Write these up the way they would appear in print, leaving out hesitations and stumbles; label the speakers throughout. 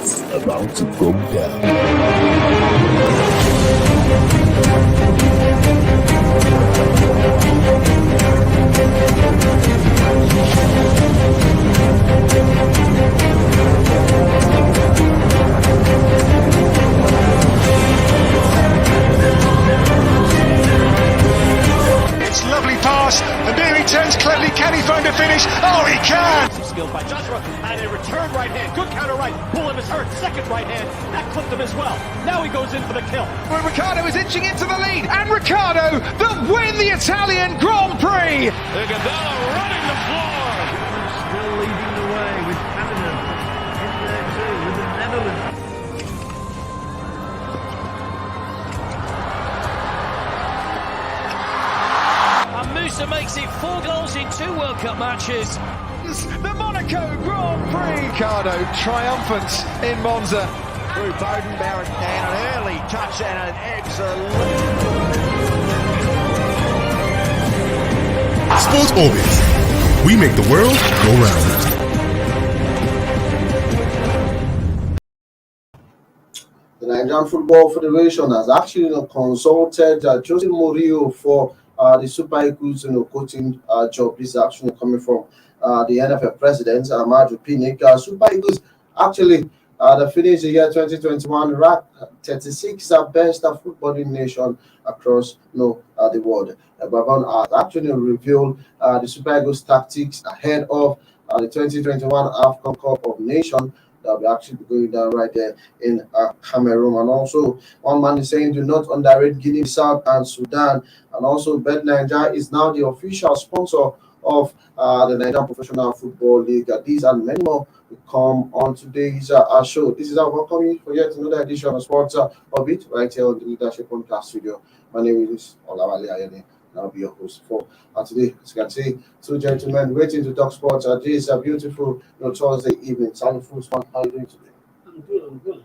Speaker 1: It's about to go down.
Speaker 2: It's lovely pass, and there he turns cleverly. Can he find a finish? Oh, he can!
Speaker 3: Skill by Joshua, and a return right hand. Good counter right. Bullen is hurt. Second right hand. That clipped him as well. Now he goes in for the kill.
Speaker 2: Well, Ricciardo is inching into the lead, and Ricciardo that win the Italian Grand Prix!
Speaker 3: Iguodala running the floor.
Speaker 4: Still leading the way with Canada in there too, with the Netherlands.
Speaker 3: And Musa makes it 4 goals in 2 World Cup matches.
Speaker 2: The Monaco Grand Prix! Ricciardo triumphant in Monza.
Speaker 5: Through Bowden, Barrett, and an early touch and an excellent...
Speaker 1: Sports Orbit. We make the world go round.
Speaker 6: The Nigerian Football Federation has actually consulted Jose Mourinho for the Super Eagles coaching job. This is actually coming from the NFL president, Amaju Pinnick. Super Eagles actually they finished the year 2021 ranked 36 best footballing nation across the world. Babon has actually revealed the Super Eagles tactics ahead of the 2021 AFCON Cup of Nations that will actually be going down right there in Cameroon. And also, one man is saying, do not underrate Guinea, South, and Sudan. And also, Bet Nigeria is now the official sponsor of the Nigerian Professional Football League. These and many more will come on today's show. This is our welcome you for yet another edition of Sports Orbit right here on the Leadership Podcast Studio. My name is Olawale Ayene. I'll be your host for today. As you can see, 2 gentlemen waiting to talk sports. This is a beautiful Thursday evening. Salut, Fusman. How are you doing today?
Speaker 4: I'm good.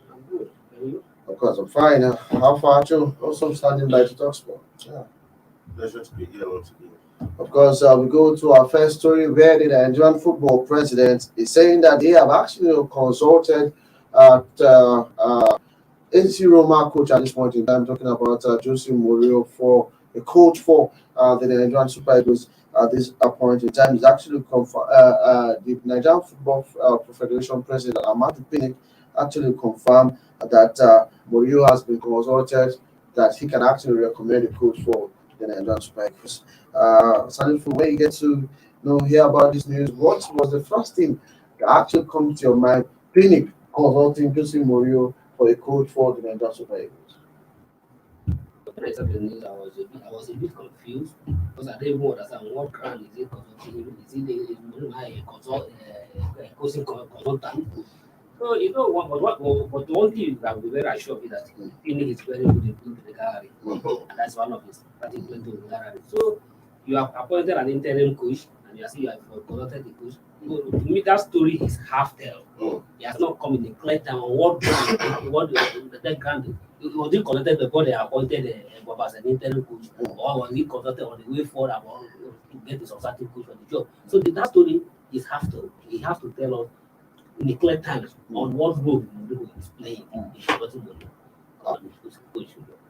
Speaker 4: And you?
Speaker 6: Of course, I'm fine. How far are you? Also standing by to talk sport. Yeah.
Speaker 7: Pleasure to be here once again.
Speaker 6: Of course, we go to our first story where the Nigerian football president is saying that they have actually consulted AC Roma coach at this point in time, talking about Jose Mourinho for a coach for the Nigerian Super Eagles at this point in time. Is actually the Nigerian Football Federation president, Amaju Pinnick, actually confirmed that Mourinho has been consulted that he can actually recommend a coach for the Nigerian Super Eagles. Starting from where you get to hear about this news, what was the first thing that actually comes to your mind? Pinnick consulting Jose Mourinho for a coach for the Nigerian Super Eagles.
Speaker 4: When I saw the news, I was a bit confused because I didn't understand what ground is it consulting. Is it a coaching consultant? So but one thing that will be very sure is that Pinnick is very good in the gallery, and that's one of his strategies to the gallery. So you have appointed an interim coach, and you have consulted the coach. So, to me, that story is half tell. He has not come in the clear time on what the ground. Was he consulted before they appointed Bob as an interim coach, or was he consulted on the way forward about to get the substantive coach for the job? So that story is half tell. He has to tell us in the clear times on what role Mourinho is playing in supporting Mourinho.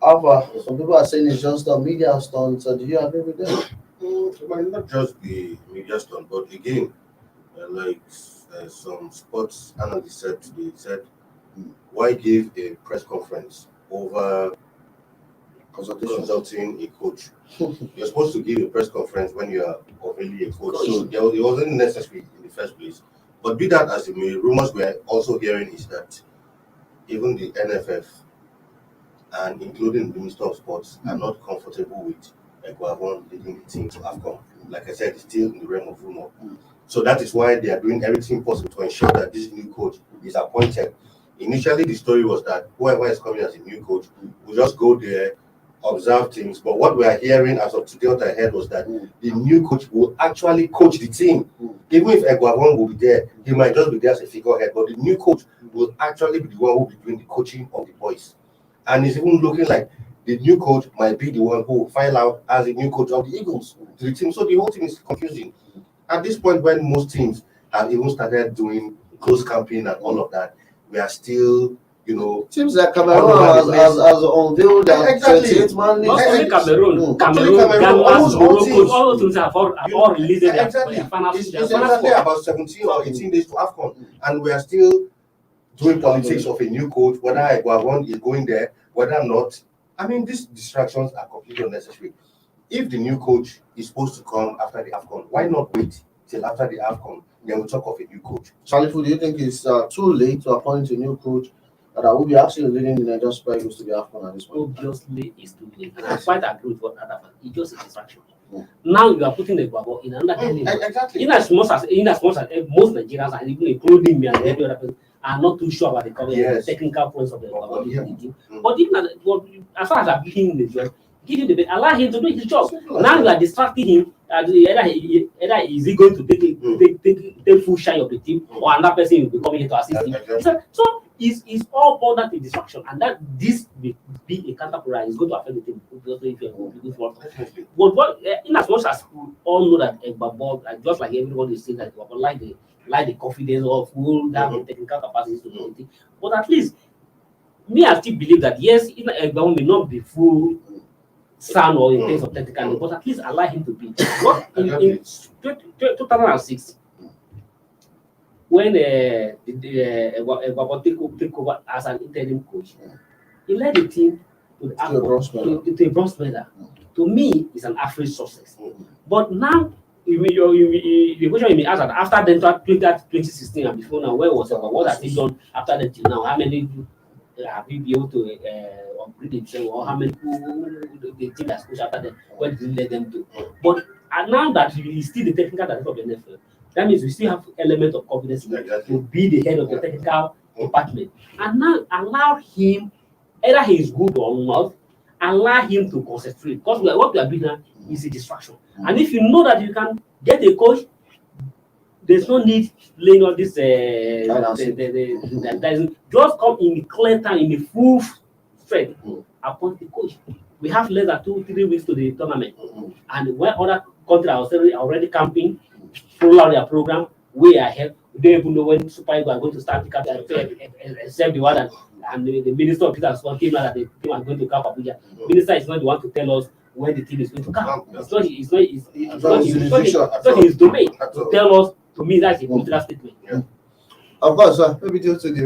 Speaker 6: Alpha, some people are saying it's just a media stunt. So do you agree with that?
Speaker 7: It might not just be media stunt, but again, some sports analysts said today, why give a press conference over consulting a coach? You're supposed to give a press conference when you are already a coach. So it wasn't necessary in the first place. But be that as it may, rumors we're also hearing is that even the NFF and including the Minister of Sports are not comfortable with Eguavon leading the team to AFCON. Like I said, it's still in the realm of rumor. So that is why they are doing everything possible to ensure that this new coach is appointed. Initially, the story was that whoever is coming as a new coach will just go there, observe things. But what we are hearing as of today, what I heard was that the new coach will actually coach the team. Even if Eguavon will be there, he might just be there as a figurehead. But the new coach will actually be the one who will be doing the coaching of the boys. And it's even looking like the new coach might be the one who will file out as the new coach of the Eagles to the team. So the whole thing is confusing. At this point, when most teams have even started doing close campaign and all of that, we are still,
Speaker 6: Seems like Cameroon has unveiled that
Speaker 7: Exactly.
Speaker 6: 28-man
Speaker 8: Not
Speaker 6: list.
Speaker 8: only Cameroon,
Speaker 7: Cameroon,
Speaker 8: Ghana,
Speaker 7: almost all
Speaker 8: Morocco,
Speaker 7: teams.
Speaker 8: all those things have all released their
Speaker 7: Exactly.
Speaker 8: final
Speaker 7: It's
Speaker 8: final
Speaker 7: exactly
Speaker 8: squad.
Speaker 7: about 17 or 18 days to AFCON, and we are still doing politics of a new coach, whether Iguawan is going there, whether or not. I mean, these distractions are completely unnecessary. If the new coach is supposed to come after the AFCON, why not wait till after the AFCON? Then we'll talk of a new coach.
Speaker 6: Shalifu, do you think it's too late to appoint a new coach that will be actually leading the Nigerian Super Eagles to the AFCON at this point?
Speaker 8: Obviously, it's too late. And I quite agree with what Adam said. It's just a distraction. Now you are putting the Guabo in another element.
Speaker 7: Exactly.
Speaker 8: In as much as most Nigerians, and even including me and every other person, are not too sure about the the technical points of the Guabo. But even as far as I'm giving him the job, allow him to do his job. Now you are distracting him. Either is he going to take full share of the team, or another person will be coming here to assist him. So it's all about that distraction, and that this will be a counterproduct. It's going to affect the team. But what, in as much as we all know that Egbabo, just like everyone is saying that Egbabo like the confidence of who have the technical capacities to do it, but at least me, I still believe that yes, Egbabo may not be full sound or in terms of technical, but at least allow him to be. But in 2006, when Egbabo take over as an interim coach, he led the team to a bronze medal. To me, it's an average success. But now, the question you may ask that after the 2016 and before now, where was Egbabo? What has he done after that till now? How many have you been able to upgrade themselves, or how many the team that's pushed after them? Where did you let them do? But now that he's still the technical director of the NFL, that means we still have element of confidence to be the head of the technical department. And now allow him, either he is good or not, allow him to concentrate. Because what we are doing now is a distraction. And if you know that you can get a coach, there's no need laying all this. Just come in clear time, in the full strength, appoint the coach. We have less than 2-3 weeks to the tournament, and when other countries are already camping, follow out their program way ahead. We don't even know when Super Eagles are going to start the camp, except the one and the Minister of Peter Sport came out that the team are going to camp Abuja. Minister is not the one to tell us when the team is going to camp. It's not his domain to tell us. To me, that's a political statement.
Speaker 6: Of course, maybe due to the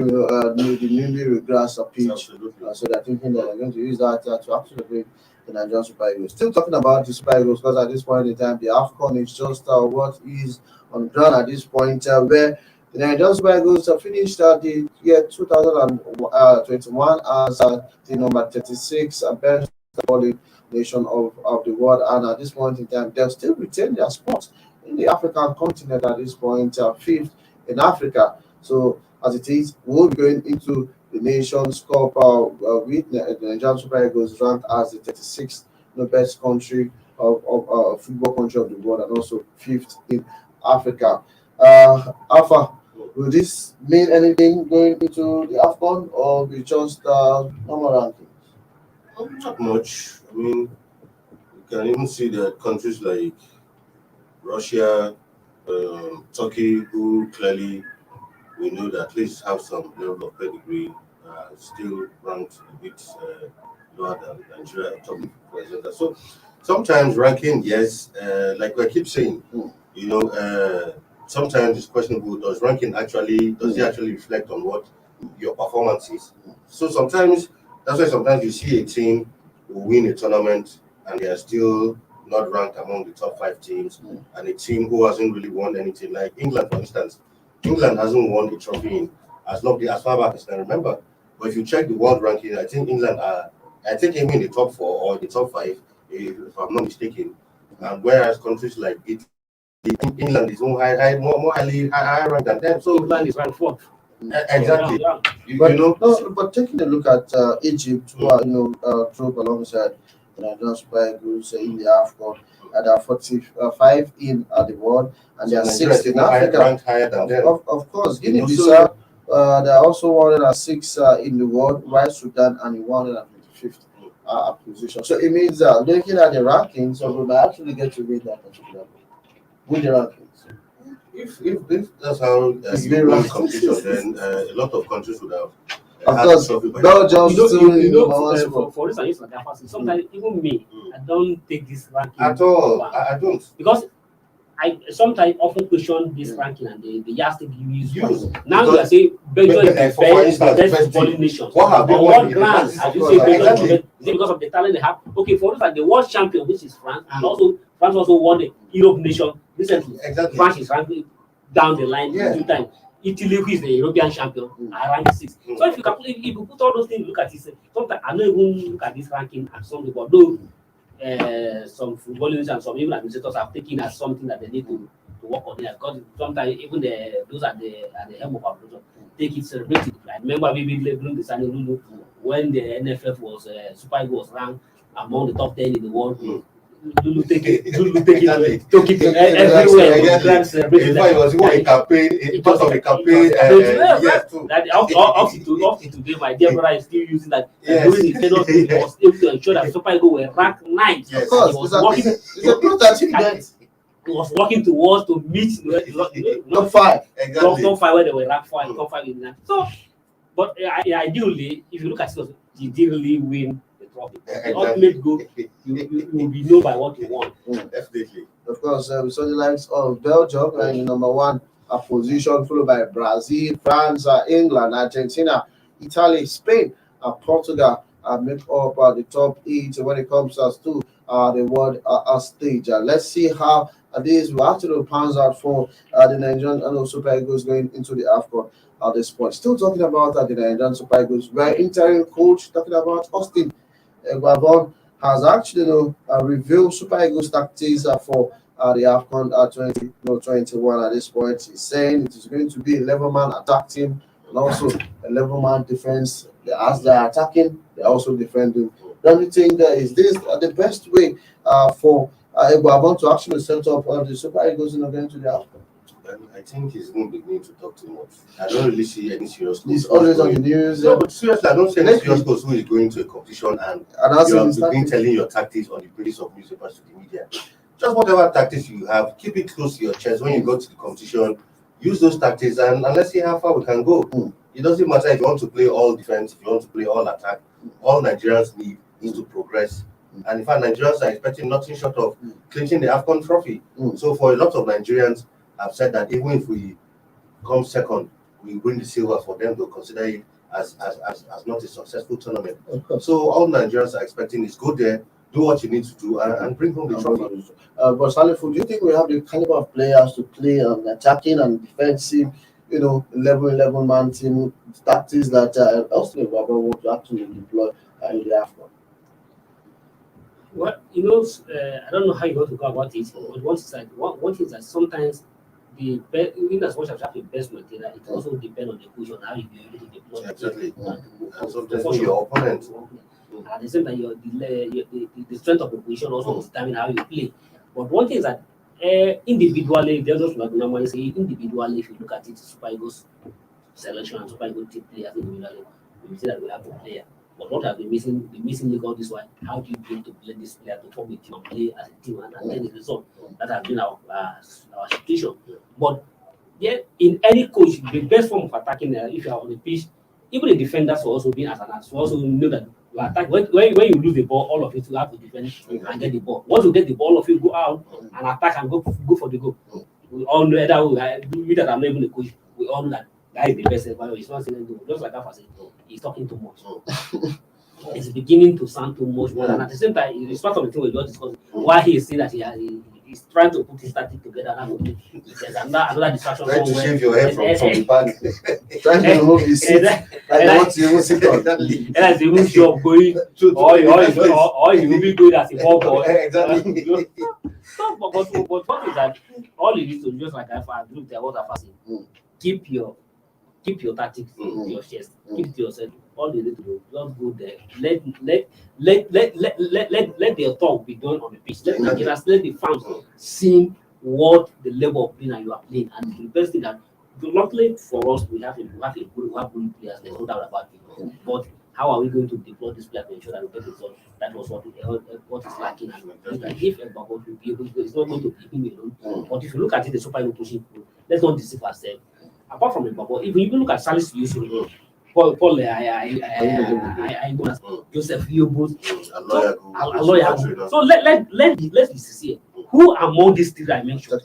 Speaker 6: newly regressed pitch, so they're thinking that they're going to use that to actually bring the Nigerian Super Eagles. Still talking about the Super Eagles, because at this point in time, the AFCON is just what is on ground at this point, where the Nigerian Super Eagles finished the year 2021 as the number 36 best footballing nation of the world, and at this point in time, they'll still retain their spot in the African continent at this point, fifth in Africa. So as it is, we'll be going into the Nations Cup with the Nigerian Super Eagles ranked as the 36th best country of football country of the world, and also fifth in Africa. Alpha, will this mean anything going into the AFCON, or be just normal rankings?
Speaker 7: Not much. I mean, you can even see that countries like Russia, Turkey, who clearly we know that at least have some level of pedigree, still ranked a bit lower than Nigeria, Turkey, for example. So sometimes ranking, yes, like I keep saying, sometimes it's questionable. Does it actually reflect on what your performance is? So sometimes that's why sometimes you see a team who win a tournament and they are still not ranked among the top 5 teams, and a team who hasn't really won anything, like England, for instance. England hasn't won a trophy in as far back as I can remember. But if you check the world ranking, I think England are, even in the top 4 or the top 5, if I'm not mistaken. And whereas countries like Italy, England is more highly ranked than them. So
Speaker 8: England is ranked 4th.
Speaker 7: Exactly.
Speaker 6: But taking a look at Egypt, who are troop alongside the Nigerian Super Eagles in the AFCON, and are 45 in the world, and they are 6th in Africa.
Speaker 7: Ranked higher than them.
Speaker 6: Of course, Guinea-Bissau, they are also 106 in the world, while Sudan and in 125th position. So it means looking at the rankings, so we might actually get to read that particular book with the rankings.
Speaker 7: If that's how you win competition, then a lot of countries would have.
Speaker 6: Of course, Belgium
Speaker 8: for instance, like sometimes even me, I don't take this ranking
Speaker 7: at all. I don't,
Speaker 8: because I sometimes often question this ranking and the yardstick you use. Now you are saying Belgium is the best footballing nation.
Speaker 7: What have
Speaker 8: what grounds have you said Belgium is it because of the talent they have? Okay, for instance, the world champion, which is France, and also France also won the Europe nation recently.
Speaker 7: Exactly.
Speaker 8: France is ranking down the line 2 times. Italy, who is the European champion, are ranked 6th. So if you put all those things, look at this. Sometimes I don't even look at this ranking as something, but though some footballers and some even administrators have taken as something that they need to work on it. Because sometimes even those at the helm of our production take it celebrated. I remember vividly during the Sunday Lulu when the NFF was Super Eagles was ranked among the top 10 in the world. Lulu take it everywhere.
Speaker 7: Exactly. In fact, it was even a campaign, part of the campaign.
Speaker 8: Up to today, my dear brother is still using that. During the tenure, he was able to ensure that Super Eagles were ranked 9th.
Speaker 6: Of course, it's a good achievement.
Speaker 8: He was working towards to meet
Speaker 6: top 5.
Speaker 7: Exactly.
Speaker 8: Top 5 where they were ranked 5, top 5 in that. So, but ideally, if you look at it, he didn't really win. The ultimate goal, you will be known by what you want.
Speaker 7: Definitely.
Speaker 6: Of course, we saw the likes of Belgium in number 1 position, followed by Brazil, France, England, Argentina, Italy, Spain, Portugal make up the top 8 when it comes to the world stage. Let's see how this will actually pans out for the Nigerian Super Eagles going into the AFCON at this point. Still talking about the Nigerian Super Eagles, where interim coach talking about Austin Guavon has actually revealed Super Eagles tactics for the AFCON 2021 at this point. He's saying it is going to be 11-man attack team and also 11-man defense. As they're attacking, they're also defending. Don't you think that is this the best way for Guavon to actually set up the Super Eagles going to the AFCON?
Speaker 7: I think he's going to begin to talk too much. I don't really see any serious coach.
Speaker 6: He's always on the news.
Speaker 7: No, but seriously, I don't see any serious coach who is going to a competition and you have to begin telling your tactics on the basis of newspapers to the media. Just whatever tactics you have, keep it close to your chest. When you go to the competition, use those tactics and let's see how far we can go. It doesn't matter if you want to play all defense, if you want to play all attack. All Nigerians need to progress. And in fact, Nigerians are expecting nothing short of clinching the AFCON trophy. So for a lot of Nigerians, I've said that even if we come second, we win the silver, for them to consider it as not a successful tournament. So all Nigerians are expecting is go there, do what you need to do, and bring home the trophy.
Speaker 6: But Salifu, do you think we have the caliber of players to play on attacking and defensive, 11-man team tactics that Austin Guavon want to actually deploy in the AFCON?
Speaker 8: Well, I don't know how you want to go about it, but one is that sometimes the best, even as much as you have the best material, it also depends on the position, how you be able to deploy.
Speaker 7: Exactly. And sometimes your opponent.
Speaker 8: At the same time, the strength of the position also determine how you play. But one thing is that individually, there's also like normally say individually, if you look at it, Super Eagles selection and Super Eagles team players individually, we see that we have a player. But what have been missing league all this while? How do you begin to play this player to form a team and play as a team and then the result? That has been our situation. But yeah, in any coach, the best form of attacking if you are on the pitch, even the defenders will also be as an attacker. Also know that you attack when you lose the ball, all of it you have to defend and get the ball. Once you get the ball, all of you go out and attack and go for the goal. We all know that we that I'm not even a coach. We all know that guy is the best ever. He's not saying anything. Just like I said, he's talking too much. It's beginning to sound too much. And at the same time, it's part of the thing we just discussed. Why he is saying that he's trying to put his tactic together. There's another distraction.
Speaker 7: Trying to shave your hair from the back.
Speaker 6: Trying to remove his seat. Like I want to even sit on.
Speaker 8: And as even job going, or you will be good as a ball boy.
Speaker 7: Exactly.
Speaker 8: But what is that? All you need to do, just like I looked at what I was saying, keep your tactics to your chest. Keep it to yourself. All you need to do, just go there. Let their talk be done on the pitch. Let the fans see what the level of playing you are playing. And the best thing that, luckily for us, we have good players. There's no doubt about it. But how are we going to deploy this player to ensure that we get results? That was what is lacking. And if Mbabo will be able to, it's not going to be him alone. But if you look at it, the Super Eagles pushing, let's not deceive ourselves. Apart from the Babo, if you even look at Salis Yusuf, Paul, Joseph Yobos, so let's be sincere. Who among these three I mentioned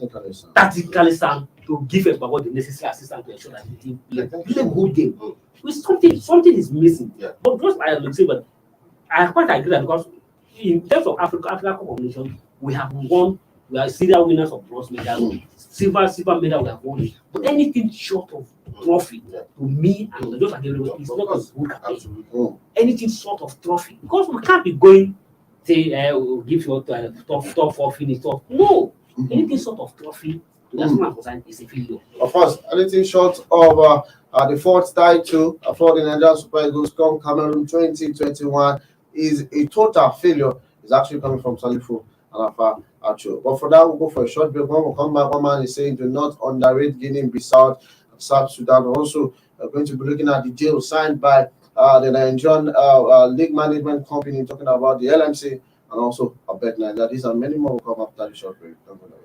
Speaker 8: tactically sound to give a Babo the necessary assistance to ensure that the team play a good game? With something is missing. But just I would say, but I quite agree that because in terms of Africa Cup of Nations, we have won. We are serial winners of bronze medal, silver medal we have won. But anything short of trophy, to me and just like everybody, it's not a good campaign. Anything short of trophy, because we can't be going say we'll give you top 4 finish top. No, anything short of trophy, that's not is a failure.
Speaker 6: Of course, anything short of the fourth title for the Nigerian Super Eagles come Cameroon 2021 is a total failure. It's actually coming from Salifu and Afa Acho. But for that, we'll go for a short break. When we come back, one man is saying do not underrate Guinea-Bissau, South Sudan. Also, we're going to be looking at the deal signed by the Nigerian League Management Company, talking about the LMC and also a bet Nigeria. These and many more will come after the short break. Don't go nowhere.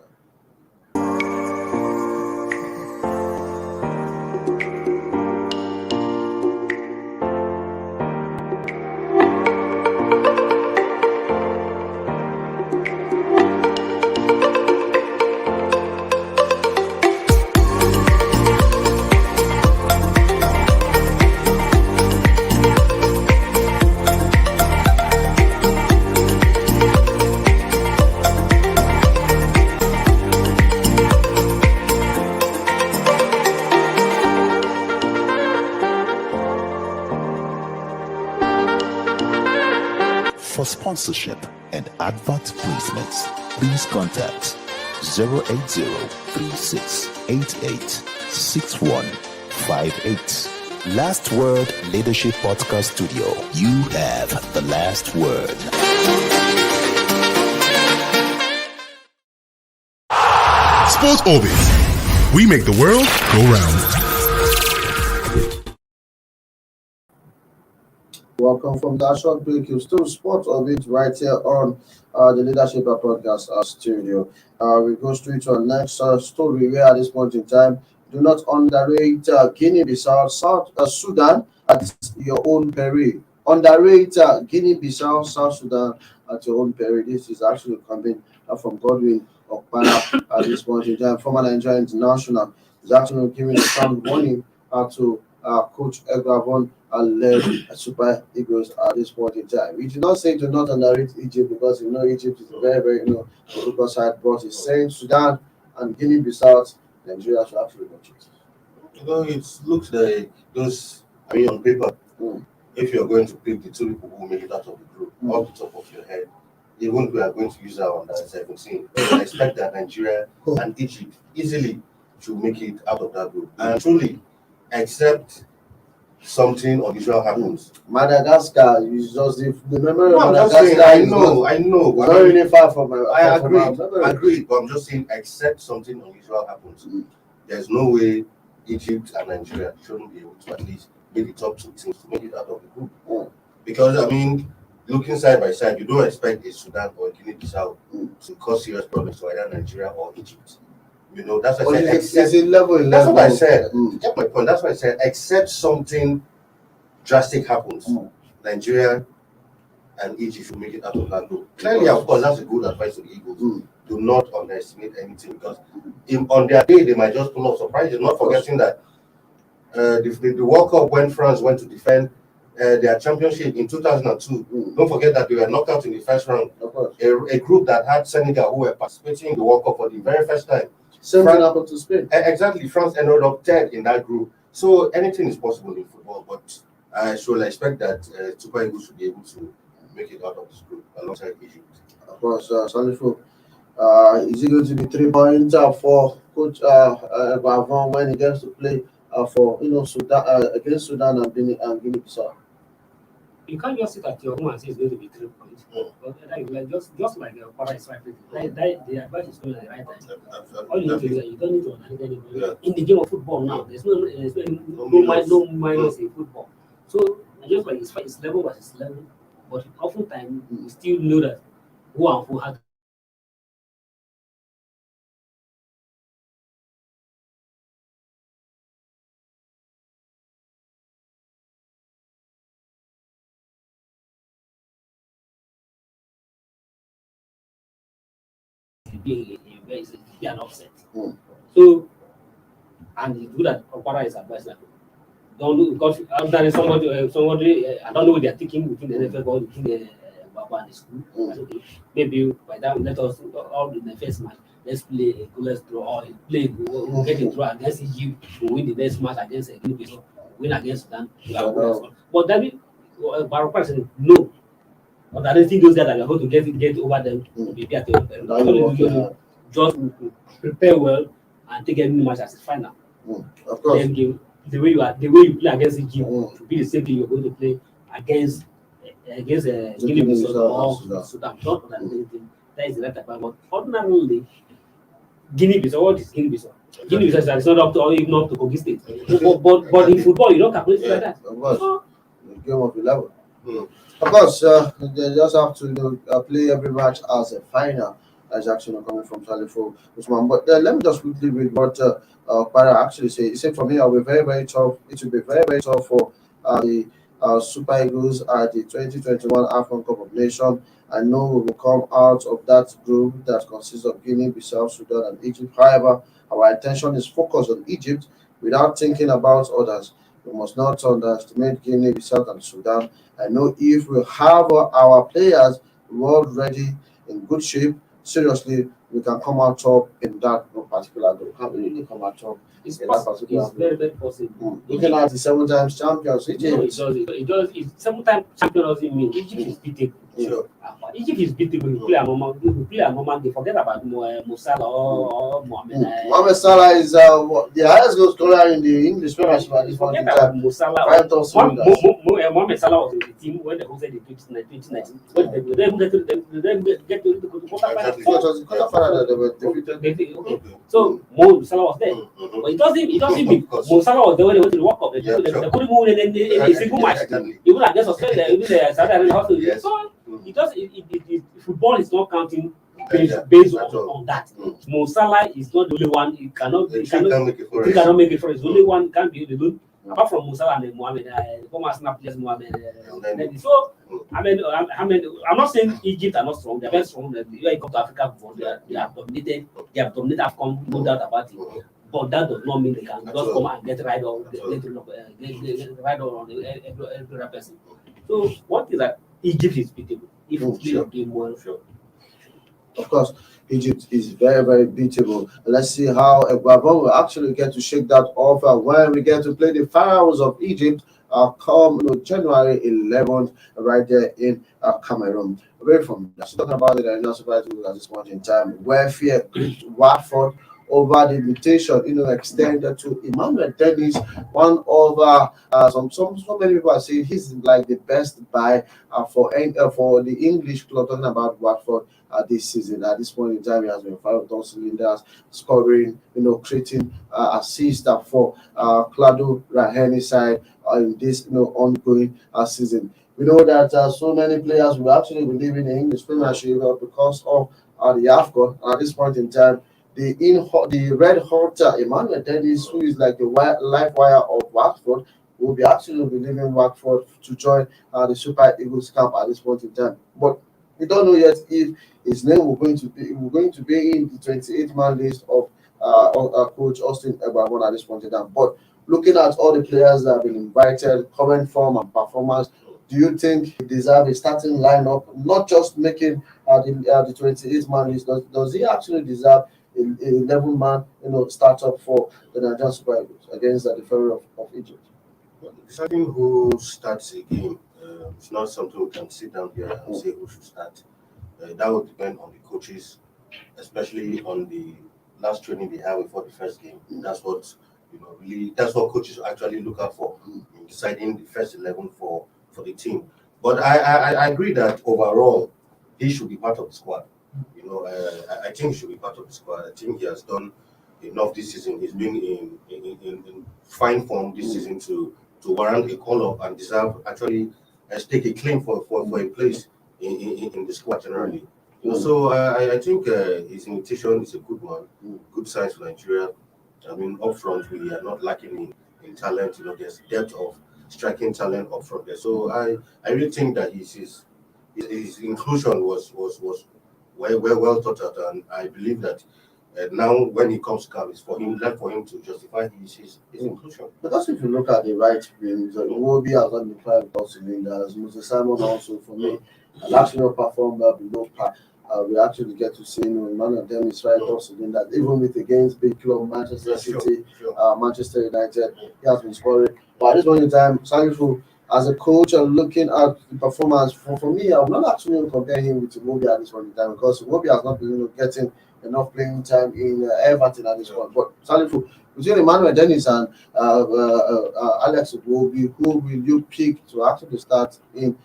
Speaker 9: For sponsorship and advert placements, please contact 080-3688-6158. Last Word Leadership Podcast Studio. You have the last word.
Speaker 1: Sports Orbit. We make the world go round.
Speaker 6: Welcome from that short break. You still Sports Orbit right here on the Leadership Podcast studio. We go straight to our next story where at this point in time, do not underrate Guinea-Bissau, South Sudan at your own peril. Underrate Guinea-Bissau, South Sudan at your own peril. This is actually coming from Godwin Okpara at this point in time. Former Nigerian international is actually giving a sound warning to Coach Egravon led Super Eagles at this point in time. We do not say do not underrate Egypt because Egypt is a very, very difficult side, but it's saying Sudan and Guinea-Bissau, Nigeria should actually watch it.
Speaker 7: It looks like those. I mean, on paper, if you're going to pick the 2 people who make it out of the group, off the top of your head, even if we are going to use our under 17, I expect that Nigeria and Egypt easily should make it out of that group. And truly, except something unusual happens.
Speaker 6: Madagascar is just the memory of
Speaker 7: Madagascar. I know.
Speaker 6: It's not really far from my.
Speaker 7: I agree, but I'm just saying, except something unusual happens, there's no way Egypt and Nigeria shouldn't be able to at least be the top 2 teams to make it out of the group. Because I mean, looking side by side, you don't expect a Sudan or Guinea-Bissau to cause serious problems to either Nigeria or Egypt. That's what I said.
Speaker 6: It's a level.
Speaker 7: That's what I said. Get my point. That's what I said. Except something drastic happens, Nigeria and Egypt should make it out of that group. Clearly, of course, that's a good advice to the Eagles. Do not underestimate anything because on their day they might just pull off surprises. Not forgetting that the World Cup when France went to defend their championship in 2002. Don't forget that they were knocked out in the first round. A group that had Senegal who were participating in the World Cup for the very first time.
Speaker 6: Same thing happened to Spain.
Speaker 7: Exactly. France ended up 3rd in that group. So anything is possible in football, but I should expect that Super Eagles should be able to make it out of this group alongside Egypt.
Speaker 6: Of course, Salifu, is it going to be 3 points for Coach Bavon when he gets to play for Sudan against Sudan and Guinea-Bissau?
Speaker 8: You can't just sit at your home and say it's going to be 3 points. But just like the Para is right, the advice is going at the right time. All you need to do is you don't need to understand anybody. In the game of football now, there's no minus in football. So just like it's level versus level, but oftentimes we still know that who and who had be an upset.
Speaker 6: Mm.
Speaker 8: So, and it's good that Okpara is advising. Don't do because there is somebody I don't know what they are thinking within the NFL or within the Baba and the school. Okay, maybe by that let us all in the first match. Let's play a goalless draw or play we'll get a draw against Egypt. We'll win the next match against Guinea-Bissau. Win against Sudan. But David Barroca said no. But I don't think those guys are going to get over them. Maybe at the just prepare well and take any match as a final.
Speaker 6: Of course.
Speaker 8: Then the way you play against Egypt should be the same thing you're going to play against Guinea-Bissau or Sudan. Not that anything. That is the right approach. But ordinarily, Guinea-Bissau, what is Guinea-Bissau? Guinea-Bissau is not up to or even up to Kogi State. But in football, you don't calculate like that.
Speaker 6: Of course. The game of 11. Of course, they just have to play every match as a final. That's actually coming from Salifo Usman. But let me just quickly read what Para actually said. He said, for me, I'll be very, very tough. It will be very, very tough for the Super Eagles at the 2021 AFCON Cup of Nations. I know we will come out of that group that consists of Guinea, Bissau, Sudan, and Egypt. However, our attention is focused on Egypt without thinking about others. We must not underestimate Guinea, Bissau, and Sudan. I know if we have our players world ready in good shape, seriously, we can come out top in that particular group. Can't really come out top.
Speaker 8: It's very, very possible.
Speaker 6: Looking at the 7 times champions, Egypt.
Speaker 8: No, it does. 7 times champion doesn't mean Egypt is beatable.
Speaker 6: Sure.
Speaker 8: Egypt is beatable. We play a moment. They forget about Mo Salah or Mohamed.
Speaker 6: Mohamed Salah is the highest goal scorer in the English Premiership at this point in time.
Speaker 8: Mo Salah. Mohamed Salah was in the team when they hosted the 2019. But they didn't get to the quarterfinal.
Speaker 6: They were defeated.
Speaker 8: Okay. So Mo Salah was there. But it doesn't mean Mo Salah was there when they went to the World Cup. They couldn't move in a single match. Even against Australia, even the Saudi Arabia hospital. So football is not counting based on that. Mo Salah is not the only one. He cannot make it for. He's the only one can be alone. Apart from Mo Salah and Mohamed, former snap players Mohamed. So I'm not saying Egypt are not strong. They're very strong. When you come to Africa, they have dominated. They have dominated AFCON, no doubt about it. But that does not mean they can just come and get right on every other person. So what is that? Egypt is beatable. If you play your game well,
Speaker 6: of course, Egypt is very, very beatable. Let's see how Ecuador will actually get to shake that off when we get to play the Pharaohs of Egypt come January 11th right there in Cameroon. Away from that, talking about it, I'm not surprised at this point in time. Welfare Watford over the invitation, extended to Emmanuel Dennis, one of so many people are saying he's like the best buy for the English club, talking about Watford this season. At this point in time, he has been firing with all cylinders, scoring, creating assists for Claudio Raheni's side in this ongoing season. We know that so many players will actually be leaving the English Premiership because of the AFCON. At this point in time, the red hot Emmanuel Dennis, who is like the live wire of Watford, will be actually leaving Watford to join the Super Eagles camp at this point in time. But we don't know yet if his name will going to be in the 28-man list of Coach Austin Egbamon at this point in time. But looking at all the players that have been invited, current form and performance, do you think he deserves a starting lineup, not just making the 28-man list? Does he actually deserve a 11-man startup for the Nigerian Super Eagles against the Pharaoh of Egypt?
Speaker 7: Deciding who starts a game it's not something we can sit down here and say who should start. That would depend on the coaches, especially on the last training they have before the first game. That's what that's what coaches actually look out for in deciding the first 11 for the team. But I agree that overall he should be part of the squad. I think he should be part of the squad. I think he has done enough this season. He's been in fine form this season to warrant a call-up and deserve actually stake a claim for a place in the squad generally. So I think his invitation is a good one. Good signs for Nigeria. I mean, up front we are not lacking in talent. There's depth of striking talent up front there. So I really think that his inclusion was well thought out, and I believe that now when he comes to come, it's for him to justify his inclusion.
Speaker 6: Because if you look at the right wing, Iwobi has not been five top cylinders. Moses Simon also, for me, has actually not performed below par. We actually get to see none of them is right top cylinders, even with against big club Manchester City, Manchester United, he has been scoring. But at this point in time, Salifu, as a coach, looking at the performance, for me, I will not actually compare him with Iwobi at this point in time, because Iwobi has not been getting enough playing time in Everton at this point. But Salifu, between Emmanuel Dennis and Alex Iwobi, who will you pick to actually start in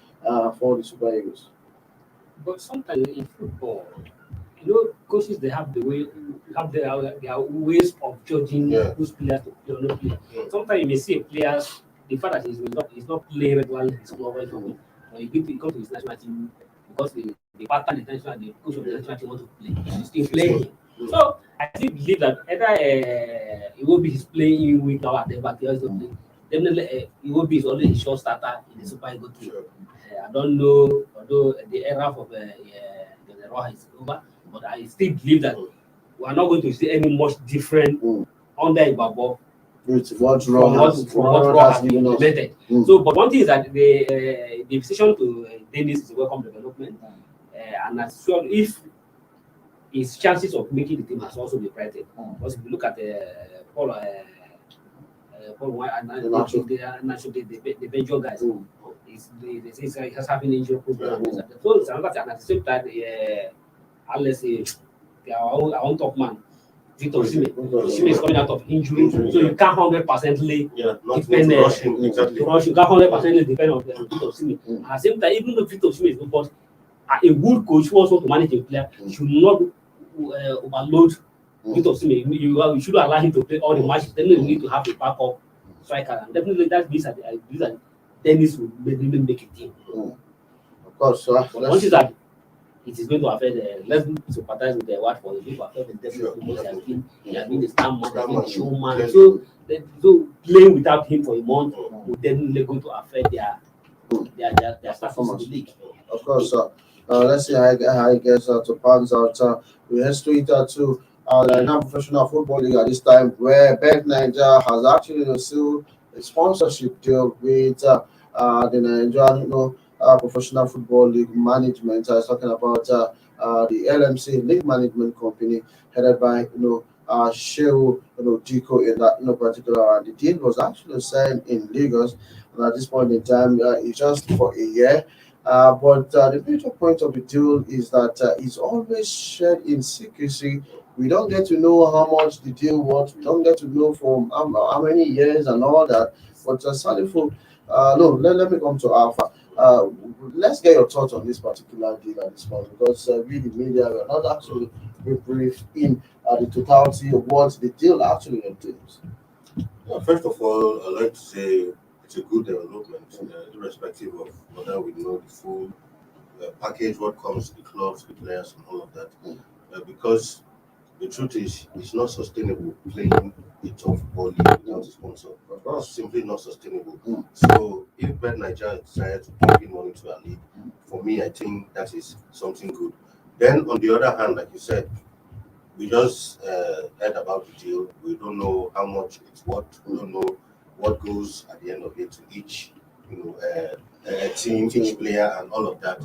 Speaker 6: for the Super Eagles?
Speaker 8: But sometimes in football, coaches they have their ways of judging whose players to play or not play. Sometimes you may see a player, the fact that he's not playing regularly in his club, when he comes to his national team, because the pattern the coach of the national team want to play, he's still playing. So I still believe that either it will be his playing week now at the back, he also play. Definitely, it will be always a short starter in the Super Eagles team. I don't know, although the era of the Roha is over, but I still believe that we are not going to see any much different under Ibabo
Speaker 6: from what
Speaker 8: Roha has been implemented. So, but one thing is that the decision to Dennis is a welcome development, and as sure if his chances of making the team has also been brightened. Because if you look at Paul White and the Belgian guys, he's having injury problem. So it's another thing. And at the same time, let's say our own top man, Victor Osimhen. Osimhen is coming out of injury, so you can't 100% depend on you can't 100% depend on Victor Osimhen. At the same time, even though Victor Osimhen is good, but a good coach who wants to manage a player should not overload Victor Osimhen. You should allow him to play all the matches. Then you need to have a backup striker, and definitely that means that I believe that Dennis will maybe make a team.
Speaker 6: Of course,
Speaker 8: once is that it is going to affect let's sympathize with the word for the people affect the definitely because he has been the star man, the showman. So playing without him for a month will definitely going to affect their status in the league.
Speaker 6: Of course, let's see how it gets to pans out. We head straight to the non-professional football league at this time, where Bet Niger has actually sealed a sponsorship deal with the Nigerian professional football league management. I was talking about the LMC League Management Company, headed by Shehu Diko in that particular. The deal was actually signed in Lagos, and at this point in time, it's just for a year. But the major point of the deal is that it's always shared in secrecy. We don't get to know how much the deal was. We don't get to know from how many years and all that. But Salifu, let me come to Alpha. Let's get your thoughts on this particular deal at this point, because we, the media, were not actually briefed in the totality of what the deal actually entails.
Speaker 7: First of all, I'd like to say it's a good development, irrespective of whether we know the full package, what comes to the clubs, the players, and all of that. Because the truth is, it's not sustainable playing a top football league without a sponsor. It's simply not sustainable. So if Bet Nigeria decided to pump in money to our league, for me, I think that is something good. Then on the other hand, like you said, we just heard about the deal. We don't know how much it's worth. We don't know what goes at the end of it to each team, each player, and all of that.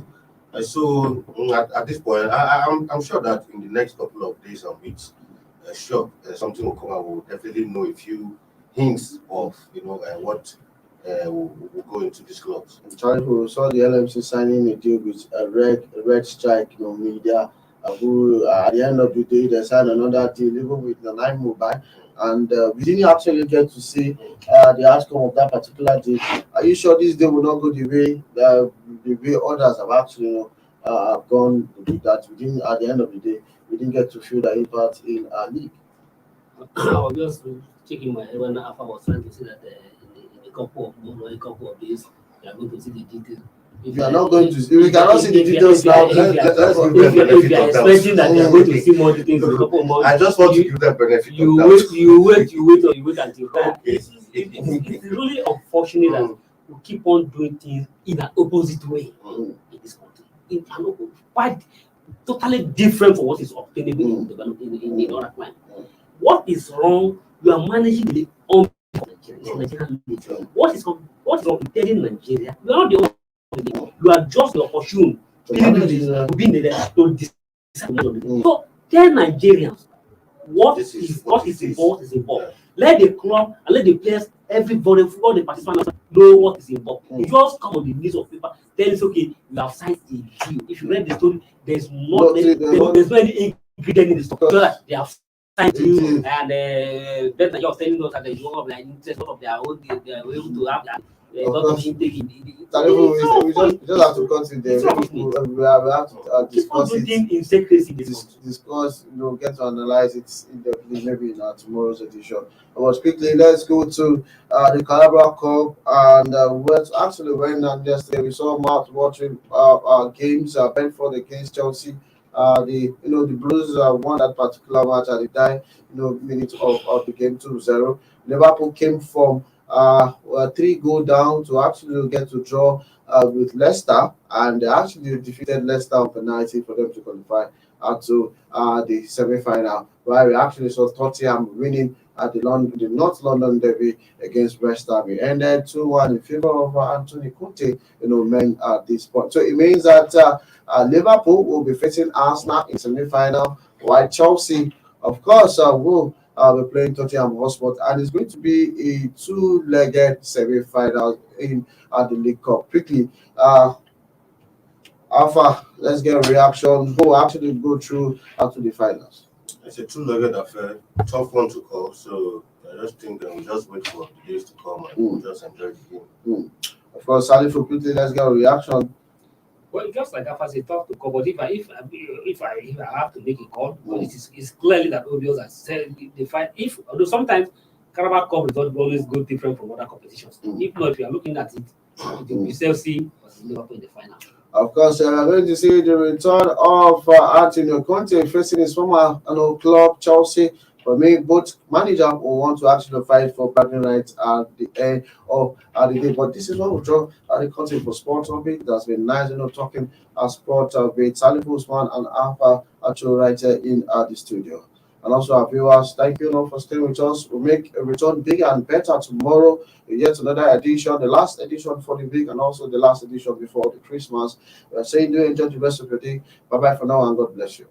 Speaker 7: So at this point, I'm sure that in the next couple of days and weeks, something will come out. We'll definitely know a few hints of what will go into these clubs.
Speaker 6: We saw the LMC signing a deal with a Red Strike media, who at the end of the day they signed another deal even with the Nine Mobile, and we didn't actually get to see the outcome of that particular deal. Are you sure this deal will not go the way others have actually gone? That we didn't, at the end of the day, we didn't get to feel the impact in our league.
Speaker 8: I was just checking my head when Alpha was trying to say that in a couple of days we are going to see the details.
Speaker 6: If you are not going to see, we cannot see the details now.
Speaker 8: If you are expecting that they are going to see more details in a couple of months,
Speaker 7: I just want to give them benefit.
Speaker 8: You wait until that. It's really unfortunate that we keep on doing things in an opposite way in this country. totally different from what is obtainable in the other client. What is wrong? You are managing the Nigerian league. What is wrong in telling Nigeria? You are not the only. You are just the opportune to be in there to decide. So tell Nigerians what is involved. Let the club and let the players, everybody, all the participants know what is involved. You just come on the list of paper, tell us, okay, you have signed a deal. If you read the story, there's no any ingredient in the story. So that they have signed you, and then you're telling us that there's no like interest of their own, they are able to have that. We just have
Speaker 6: to continue. We have to discuss it.
Speaker 8: In secrecy.
Speaker 6: Discuss, get to analyze it in depthly, maybe in tomorrow's edition. But quickly, let's go to the Carabao Cup, and what actually went on yesterday. We saw mouth-watering games. Brentford against Chelsea. The Blues won that particular match at the time, minute of the game 2-0. Liverpool came from 3-goal down to actually get to draw with Leicester, and they actually defeated Leicester on penalty for them to qualify to the semi-final. While we actually saw Tottenham winning at the North London derby against West Ham. We ended 2-1 in favor of Anthony Conte, men at this point. So it means that Liverpool will be facing Arsenal in semi-final, while Chelsea, of course, will be playing Tottenham Hotspur, and it's going to be a two-legged semi-final in the League Cup. Quickly, Alpha, let's get a reaction. Who will actually go through to the finals?
Speaker 7: It's a two-legged affair, tough one to call. So I just think that we just wait for the days to come and we'll just enjoy the game.
Speaker 6: Of course, Sally, for quickly, let's get a reaction.
Speaker 8: Well, just like Alpha said, tough to call. But if I have to make a call, well, it's clearly that obvious that said the fight. Although sometimes Carabao Cup results always go different from other competitions. If not, if you are looking at it, it will be Chelsea versus Liverpool in the final.
Speaker 6: Of course, we are going to see the return of Antonio Conte facing his former club, Chelsea. For me, both managers will want to actually fight for bragging rights at the end of the day. But this is what we draw the content for Sport Orbit. That's been nice, talking sport with Salif Usman and Alpha actual writer in the studio. And also our viewers, thank you for staying with us. We'll make a return bigger and better tomorrow. Yet another edition, the last edition for the week, and also the last edition before the Christmas. We're saying do enjoy the rest of your day. Bye-bye for now, and God bless you.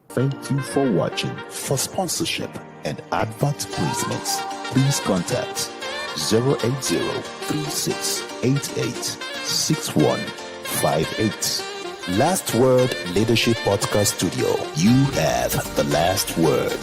Speaker 9: Thank you for watching. For sponsorship and advert placements, please contact 080-3688-6158. Last Word Leadership Podcast Studio. You have the last word.